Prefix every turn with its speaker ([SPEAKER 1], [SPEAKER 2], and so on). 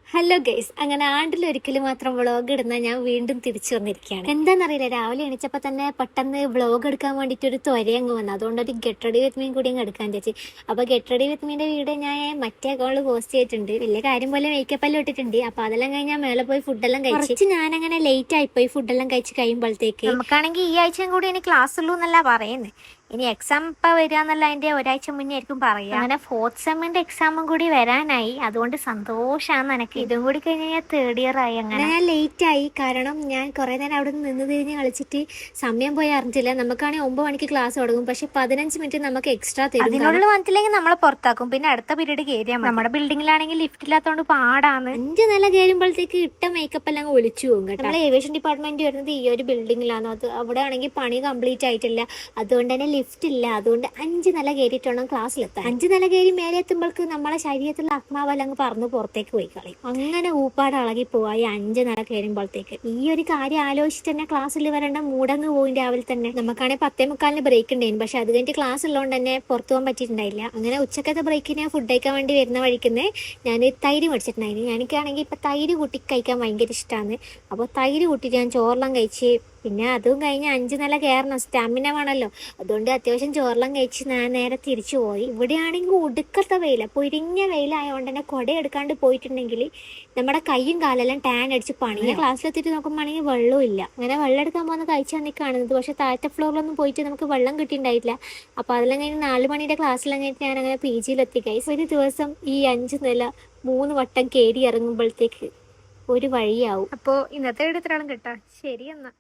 [SPEAKER 1] Hello guys, അങ്ങനെ ആണ്ടിലൊരിക്കൽ മാത്രം vlog ഇടുന്ന ഞാൻ വീണ്ടും തിരിച്ചു വന്നിരിക്കുകയാണ്. എന്താണെന്നറിയില്ല, രാവിലെ എണീച്ചപ്പോൾ തന്നെ പെട്ടെന്ന് വ്ളോഗ് എടുക്കാൻ വേണ്ടിയിട്ട് ഒരു ത്വരയങ്ങ് വന്നു. അതുകൊണ്ട് ഒരു ഗെറ്റ് റെഡി വിത്ത് മീൻ കൂടി അങ്ങ് എടുക്കാൻ ചേച്ചി. അപ്പോൾ ഗെറ്റ് റെഡി വിത്ത് മീൻ്റെ വീഡിയോ ഞാൻ മറ്റേ അക്കൗണ്ടിൽ പോസ്റ്റ് ചെയ്തിട്ടുണ്ട്. വലിയ കാര്യം പോലെ മേക്കപ്പ് എല്ലാം ഇട്ടിട്ടുണ്ട്. അപ്പോൾ അതെല്ലാം കഴിഞ്ഞാൽ മേലെ പോയി ഫുഡെല്ലാം കഴിച്ച് ഞാനങ്ങനെ ലേറ്റ് ആയിപ്പോയി. ഫുഡെല്ലാം കഴിച്ച് കഴിയുമ്പോഴത്തേക്ക് നമുക്കാണെങ്കിൽ ഈ ആഴ്ചയും കൂടി ഇനി ക്ലാസ് ഉള്ളൂ എന്നല്ല പറയുന്നത്. ഇനി എക്സാം ഇപ്പം വരിക എന്നല്ല, അതിൻ്റെ ഒരാഴ്ച മുന്നേ ആയിരിക്കും പറയുക. അങ്ങനെ ഫോർത്ത് സെമ്മിൻ്റെ എക്സാമും കൂടി വരാനായി. അതുകൊണ്ട് സന്തോഷമാണ് എനിക്ക്. ഇതും കൂടി കഴിഞ്ഞ് ഞാൻ തേർഡ് ഇയർ ആയി. അങ്ങനെ ഞാൻ ലേറ്റ് ആയി, കാരണം ഞാൻ കുറേ നേരം അവിടെ നിന്ന് തിരിഞ്ഞ് കളിച്ചിട്ട് സമയം പോയി അറിഞ്ഞില്ല. നമുക്കാണെങ്കിൽ 9 മണിക്ക് ക്ലാസ് തുടങ്ങും, പക്ഷെ 15 മിനിറ്റ് നമുക്ക് എക്സ്ട്രാ തരും. അതിനുള്ളിൽ വന്നില്ലെങ്കിൽ നമ്മളെ പുറത്താക്കും. പിന്നെ അടുത്ത പീരീഡ് കയറിയാൽ നമ്മുടെ ബിൽഡിങ്ങിലാണെങ്കിൽ ലിഫ്റ്റ് ഇല്ലാത്തതുകൊണ്ട് പാടാണ്. 5 നില കയറുമ്പോഴത്തേക്ക് ഇട്ട മേക്കപ്പ് എല്ലാം ഒളിച്ചു പോകും കേട്ടോ. നമ്മൾ ഏവിയേഷൻ ഡിപ്പാർട്ട്മെന്റ് വരുന്നത് ഈ ഒരു ബിൽഡിങ്ങിലാണ്. അത് അവിടെ ആണെങ്കിൽ പണി കംപ്ലീറ്റ് ആയിട്ടില്ല. അതുകൊണ്ട് തന്നെ ലിഫ്റ്റ് ഇല്ല. അതുകൊണ്ട് 5 നില കയറിയിട്ട് വേണം ക്ലാസ്സിലെത്താൻ. 5 നില കയറി മേലെ എത്തുമ്പോഴേക്ക് നമ്മളെ ശരീരത്തിലുള്ള ആത്മാവെല്ലാം അങ്ങ് പറന്ന് പുറത്തേക്ക് പോയി കളയും. അങ്ങനെ ഊപ്പാട് ഇളകി പോവായി 5 നില കയറുമ്പോഴത്തേക്ക്. ഈ ഒരു കാര്യം ആലോചിച്ചിട്ട് തന്നെ ക്ലാസ്സിൽ വരേണ്ട മൂടങ്ങ് പോകും രാവിലെ തന്നെ. നമുക്കാണെങ്കിൽ 10:45 ബ്രേക്ക് ഉണ്ടായിരുന്നു, പക്ഷെ അത് കഴിഞ്ഞിട്ട് ക്ലാസ് ഉള്ളതുകൊണ്ട് തന്നെ പുറത്തു പോകാൻ പറ്റിയിട്ടുണ്ടായില്ല. അങ്ങനെ ഉച്ചക്കത്തെ ബ്രേക്കിന് ഫുഡ് കഴിക്കാൻ വേണ്ടി വരുന്ന വഴിക്കുന്നത് ഞാൻ തൈര് മേടിച്ചിട്ടുണ്ടായിരുന്നു. എനിക്കാണെങ്കിൽ ഇപ്പം തൈര് കൂട്ടി കഴിക്കാൻ ഭയങ്കര ഇഷ്ടമാണ്. അപ്പോൾ തൈര് കൂട്ടിയിട്ട് ഞാൻ ചോറെല്ലാം കഴിച്ച്, പിന്നെ അതും കഴിഞ്ഞ് 5 നില കയറണം, സ്റ്റാമിന വേണമല്ലോ. അതുകൊണ്ട് അത്യാവശ്യം ചോറെല്ലാം കഴിച്ച് ഞാൻ നേരെ തിരിച്ചു പോയി. ഇവിടെയാണെങ്കിൽ ഒടുക്കത്തെ വെയില, പൊരിഞ്ഞ വെയിലായതുകൊണ്ട് തന്നെ കുട എടുക്കാണ്ട് പോയിട്ടുണ്ടെങ്കിൽ നമ്മുടെ കൈയും കാലെല്ലാം ടാൻ അടിച്ച് പണിയാ. ക്ലാസ്സിലെത്തിയിട്ട് നോക്കുമ്പോഴാണെങ്കിൽ വെള്ളവും ഇല്ല. അങ്ങനെ വെള്ളം എടുക്കാൻ പോകുന്ന കഴിച്ചാണ് കാണുന്നത്. പക്ഷെ താഴത്തെ ഫ്ലോറിലൊന്നും പോയിട്ട് നമുക്ക് വെള്ളം കിട്ടിയിട്ടുണ്ടായിട്ടില്ല. അപ്പോൾ അതെല്ലാം കഴിഞ്ഞ് 4 മണിയുടെ ക്ലാസ്സിലെല്ലാം കഴിഞ്ഞിട്ട് ഞാൻ അങ്ങനെ PG-യിലെത്തി. കഴിച്ച് ഒരു ദിവസം ഈ 5 നില 3 വട്ടം കയറി ഇറങ്ങുമ്പോഴത്തേക്ക് ഒരു വഴിയാവും. അപ്പോൾ ഇന്നത്തെ വീഡിയോ ഇത്രയാണ് കേട്ടോ. ശരി എന്നാൽ.